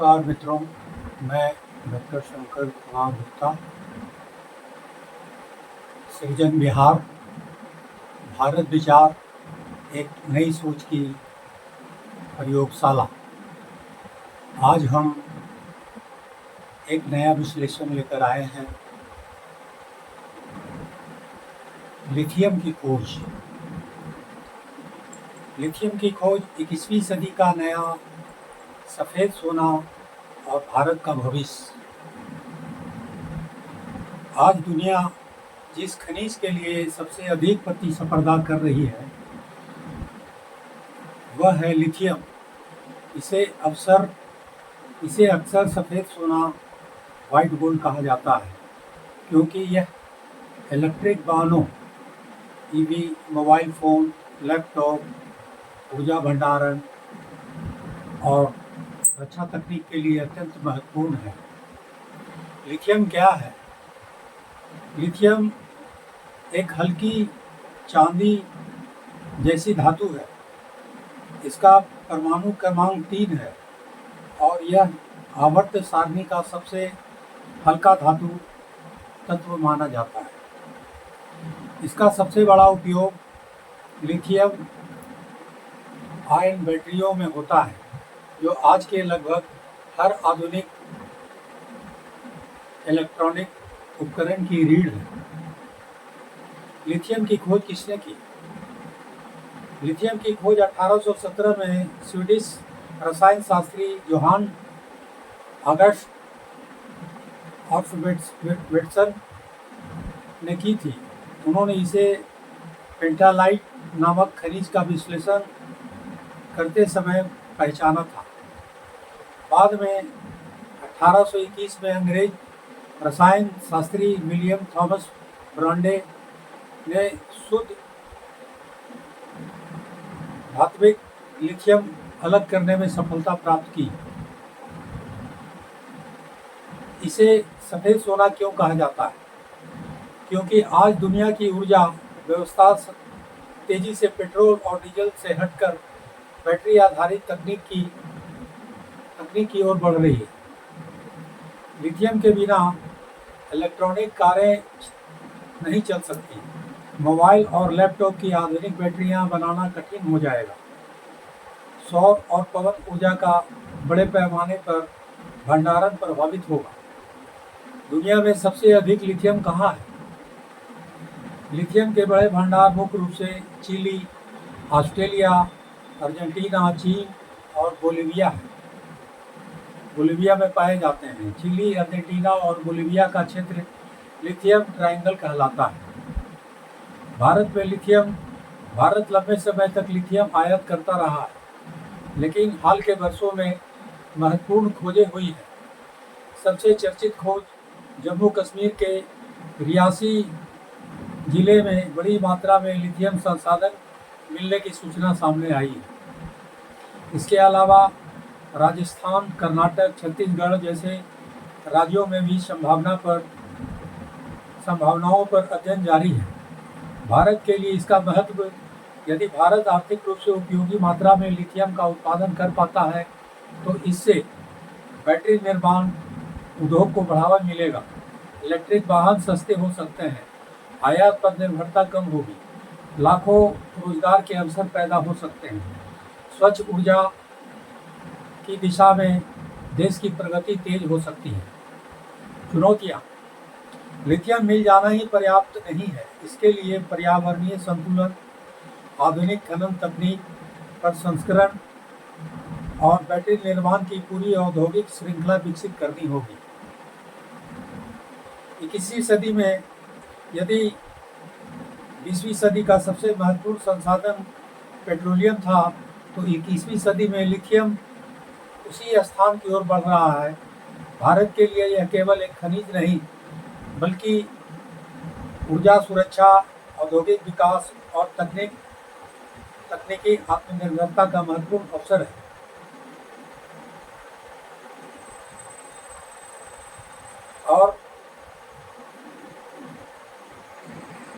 नमस्कार मित्रों, मैं डॉक्टर शंकर कुमार गुप्ता, सृजन विहार, भारत विचार, एक नई सोच की प्रयोगशाला। आज हम एक नया विश्लेषण लेकर आए हैं, लिथियम की खोज। लिथियम की खोज 21वीं सदी का नया सफ़ेद सोना और भारत का भविष्य। आज दुनिया जिस खनिज के लिए सबसे अधिक प्रतिस्पर्धा कर रही है वह है लिथियम। इसे अक्सर सफ़ेद सोना, वाइट गोल्ड कहा जाता है, क्योंकि यह इलेक्ट्रिक वाहनों, ईवी, मोबाइल फ़ोन, लैपटॉप, ऊर्जा भंडारण और रक्षा तकनीक के लिए अत्यंत महत्वपूर्ण है। लिथियम क्या है? लिथियम एक हल्की चांदी जैसी धातु है। इसका परमाणु क्रमांक 3 है और यह आवर्त सारणी का सबसे हल्का धातु तत्व माना जाता है। इसका सबसे बड़ा उपयोग लिथियम आयन बैटरियों में होता है, जो आज के लगभग हर आधुनिक इलेक्ट्रॉनिक उपकरण की रीढ़ है। लिथियम की खोज किसने की? लिथियम की खोज 1817 में स्वीडिश रसायन शास्त्री जोहान ऑगस्ट ऑर्फवेट्सन ने की थी। उन्होंने इसे पेंटालाइट नामक खनिज का विश्लेषण करते समय पहचाना था। बाद में 1821 में अंग्रेज रसायन शास्त्री विलियम थॉमस ब्रांडे ने शुद्ध धात्विक लिथियम अलग करने में सफलता प्राप्त की। इसे सफ़ेद सोना क्यों कहा जाता है? क्योंकि आज दुनिया की ऊर्जा व्यवस्था तेजी से पेट्रोल और डीजल से हटकर बैटरी आधारित तकनीक की ओर बढ़ रही है। लिथियम के बिना इलेक्ट्रॉनिक कारें नहीं चल सकती। मोबाइल और लैपटॉप की आधुनिक बैटरियां बनाना कठिन हो जाएगा। सौर और पवन ऊर्जा का बड़े पैमाने पर भंडारण प्रभावित होगा। दुनिया में सबसे अधिक लिथियम कहाँ है? लिथियम के बड़े भंडार मुख्य रूप से चिली, ऑस्ट्रेलिया, अर्जेंटीना, चीन और बोलिविया में पाए जाते हैं। चिली, अर्जेंटीना और बोलिविया का क्षेत्र लिथियम ट्रायंगल कहलाता है। भारत लंबे समय तक लिथियम आयात करता रहा है, लेकिन हाल के वर्षों में महत्वपूर्ण खोजें हुई हैं। सबसे चर्चित खोज जम्मू कश्मीर के रियासी जिले में बड़ी मात्रा में लिथियम संसाधन मिलने की सूचना सामने आई है। इसके अलावा राजस्थान, कर्नाटक, छत्तीसगढ़ जैसे राज्यों में भी संभावनाओं पर अध्ययन जारी है। भारत के लिए इसका महत्व: यदि भारत आर्थिक रूप से उपयोगी मात्रा में लिथियम का उत्पादन कर पाता है तो इससे बैटरी निर्माण उद्योग को बढ़ावा मिलेगा। इलेक्ट्रिक वाहन सस्ते हो सकते हैं, आयात पर निर्भरता कम होगी, लाखों रोजगार के अवसर पैदा हो सकते हैं। स्वच्छ ऊर्जा की दिशा में देश की प्रगति तेज हो सकती है। चुनौतियाँ: लिथियम मिल जाना ही पर्याप्त नहीं है। इसके लिए पर्यावरणीय संतुलन, आधुनिक खनन तकनीक, प्रसंस्करण और बैटरी निर्माण की पूरी औद्योगिक श्रृंखला विकसित करनी होगी। 21वीं सदी में यदि 20वीं सदी का सबसे महत्वपूर्ण संसाधन पेट्रोलियम था, तो 21वीं सदी में लिथियम उसी स्थान की ओर बढ़ रहा है। भारत के लिए यह केवल एक खनिज नहीं, बल्कि ऊर्जा सुरक्षा, औद्योगिक विकास और तकनीकी आत्मनिर्भरता का महत्वपूर्ण अवसर है। और